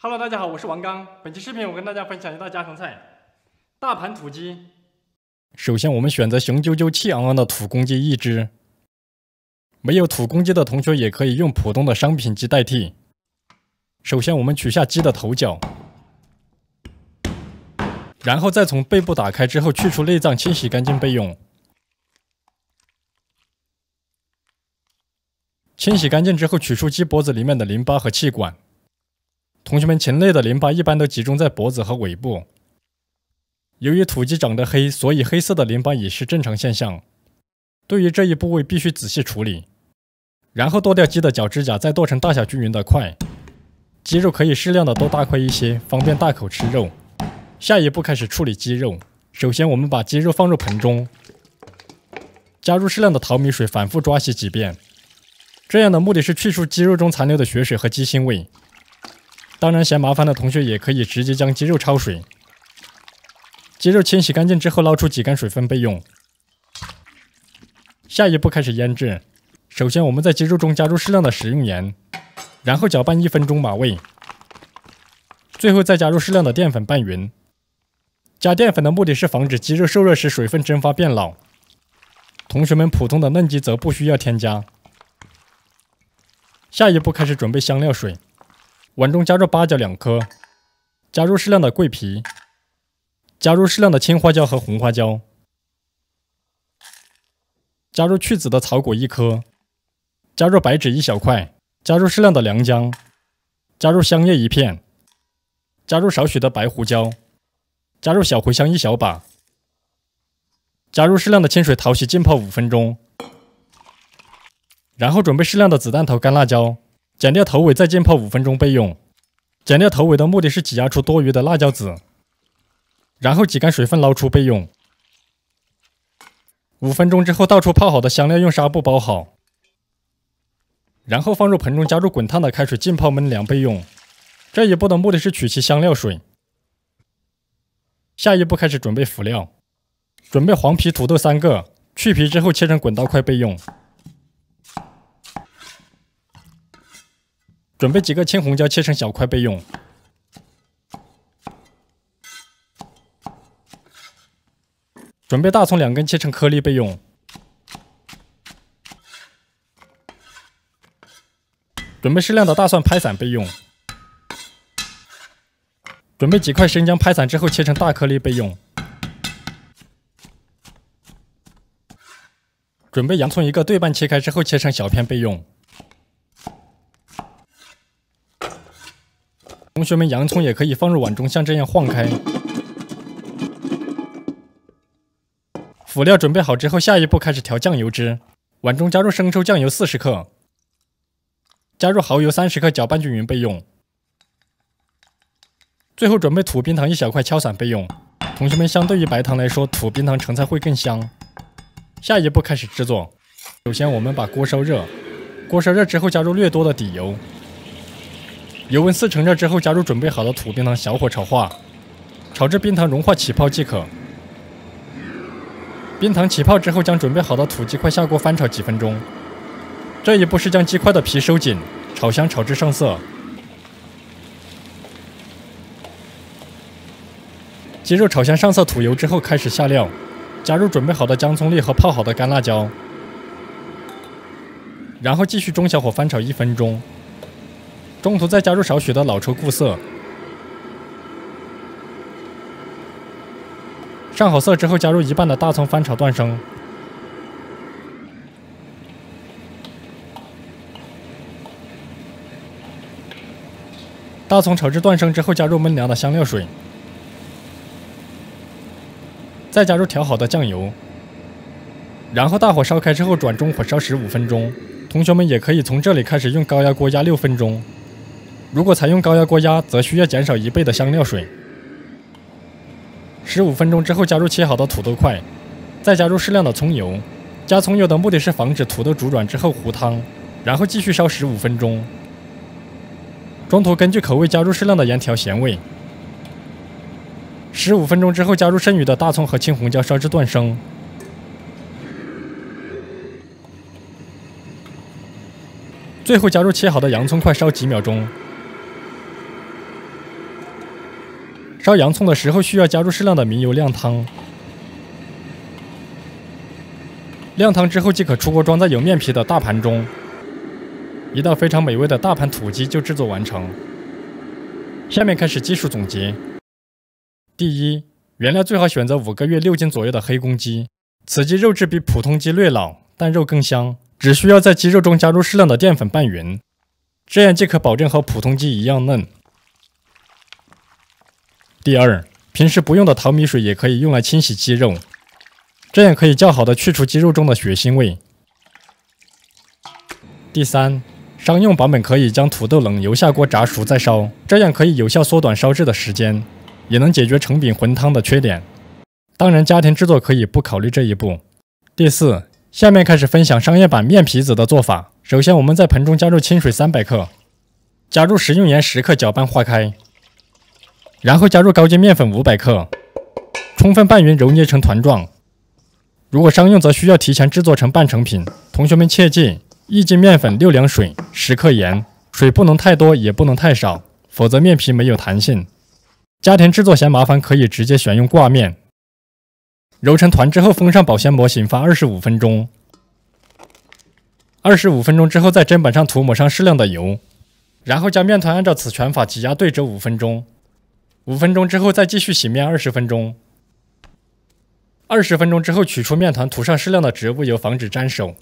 Hello， 大家好，我是王刚。本期视频我跟大家分享一道家常菜——大盘土鸡。首先，我们选择雄赳赳、气昂昂的土公鸡1只。没有土公鸡的同学也可以用普通的商品鸡代替。首先，我们取下鸡的头脚，然后再从背部打开之后去除内脏，清洗干净备用。清洗干净之后，取出鸡脖子里面的淋巴和气管。同学们，禽类的淋巴一般都集中在脖子和尾部。由于土鸡长得黑，所以黑色的淋巴也是正常现象。对于这一部位必须仔细处理。然后剁掉鸡的脚指甲，再剁成大小均匀的块。鸡肉可以适量的剁大块一些，方便大口吃肉。下一步开始处理鸡肉。首先，我们把鸡肉放入盆中，加入适量的淘米水，反复抓洗几遍。这样的目的是去除鸡肉中残留的血水和鸡腥味。当然，嫌麻烦的同学也可以直接将鸡肉焯水。鸡肉清洗干净之后，捞出挤干水分备用。下一步开始腌制。首先，我们在鸡肉中加入适量的食用盐，然后搅拌1分钟码味。最后再加入适量的淀粉拌匀。加淀粉的目的是防止鸡肉受热时水分蒸发变老。同学们，普通的嫩鸡则不需要添加。下一步开始准备香料水。碗中加入八角2颗，加入适量的桂皮，加入适量的青花椒和红花椒，加入去籽的草果1颗，加入白芷1小块，加入适量的良姜，加入香叶1片，加入少许的白胡椒，加入小茴香1小把，加入适量的清水淘洗浸泡5分钟，然后准备适量的子弹头干辣椒。剪掉头尾，再浸泡5分钟备用。剪掉头尾的目的是挤压出多余的辣椒籽，然后挤干水分捞出备用。5分钟之后，倒出泡好的香料，用纱布包好，然后放入盆中，加入滚烫的开水浸泡焖凉备用。这一步的目的是取其香料水。下一步开始准备辅料，准备黄皮土豆3个，去皮之后切成滚刀块备用。准备几个青红椒，切成小块备用。准备大葱2根，切成颗粒备用。准备适量的大蒜拍散备用。准备几块生姜，拍散之后切成大颗粒备用。准备洋葱1个，对半切开之后切成小片备用。同学们，洋葱也可以放入碗中，像这样晃开。辅料准备好之后，下一步开始调酱油汁。碗中加入生抽酱油40克，加入蚝油30克，搅拌均匀备用。最后准备土冰糖1小块，敲散备用。同学们，相对于白糖来说，土冰糖成菜会更香。下一步开始制作。首先，我们把锅烧热，锅烧热之后加入略多的底油。油温4成热之后，加入准备好的土冰糖，小火炒化，炒至冰糖融化起泡即可。冰糖起泡之后，将准备好的土鸡块下锅翻炒几分钟。这一步是将鸡块的皮收紧，炒香，炒至上色。鸡肉炒香上色吐油之后，开始下料，加入准备好的姜葱粒和泡好的干辣椒，然后继续中小火翻炒1分钟。中途再加入少许的老抽固色。上好色之后，加入1半的大葱翻炒断生。大葱炒至断生之后，加入焖凉的香料水，再加入调好的酱油，然后大火烧开之后转中火烧15分钟。同学们也可以从这里开始用高压锅压6分钟。如果采用高压锅压，则需要减少1倍的香料水。15分钟之后，加入切好的土豆块，再加入适量的葱油。加葱油的目的是防止土豆煮软之后糊汤，然后继续烧15分钟。中途根据口味加入适量的盐调咸味。15分钟之后，加入剩余的大葱和青红椒，烧至断生。最后加入切好的洋葱块，烧几秒钟。烧洋葱的时候需要加入适量的明油靓汤。靓汤之后即可出锅装在有面皮的大盘中，一道非常美味的大盘土鸡就制作完成。下面开始技术总结。第一，原料最好选择5个月6斤左右的黑公鸡，此鸡肉质比普通鸡略老，但肉更香，只需要在鸡肉中加入适量的淀粉拌匀，这样即可保证和普通鸡一样嫩。第二，平时不用的淘米水也可以用来清洗鸡肉，这样可以较好的去除鸡肉中的血腥味。第三，商用版本可以将土豆冷油下锅炸熟再烧，这样可以有效缩短烧制的时间，也能解决成饼浑汤的缺点。当然，家庭制作可以不考虑这一步。第四，下面开始分享商业版面皮子的做法。首先，我们在盆中加入清水300克，加入食用盐10克，搅拌化开，然后加入高筋面粉500克，充分拌匀，揉捏成团状。如果商用则需要提前制作成半成品。同学们切记，1斤面粉6两水10克盐，水不能太多也不能太少，否则面皮没有弹性。家庭制作嫌麻烦，可以直接选用挂面。揉成团之后封上保鲜膜，醒发25分钟。25分钟之后，在砧板上涂抹上适量的油，然后将面团按照此拳法挤压对折5分钟。5分钟之后再继续洗面20分钟。20分钟之后取出面团，涂上适量的植物油，防止粘手。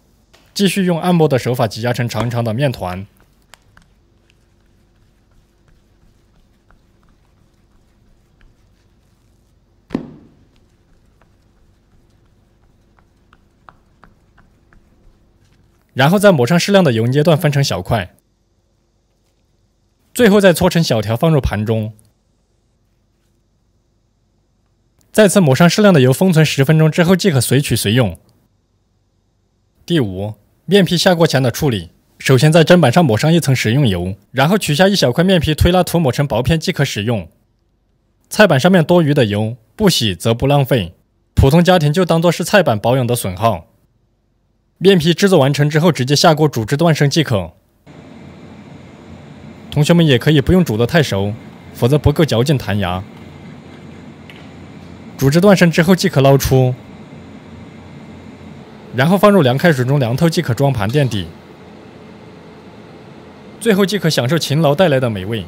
继续用按摩的手法挤压成长长的面团。然后再抹上适量的油，捏断分成小块。最后再搓成小条放入盘中。再次抹上适量的油，封存10分钟之后即可随取随用。第五，面皮下锅前的处理。首先在砧板上抹上一层食用油，然后取下一小块面皮，推拉涂抹成薄片即可使用。菜板上面多余的油，不洗则不浪费，普通家庭就当作是菜板保养的损耗。面皮制作完成之后，直接下锅煮至断生即可。同学们也可以不用煮得太熟，否则不够嚼劲弹牙。煮至断生之后即可捞出，然后放入凉开水中凉透即可装盘垫底。最后即可享受勤劳带来的美味。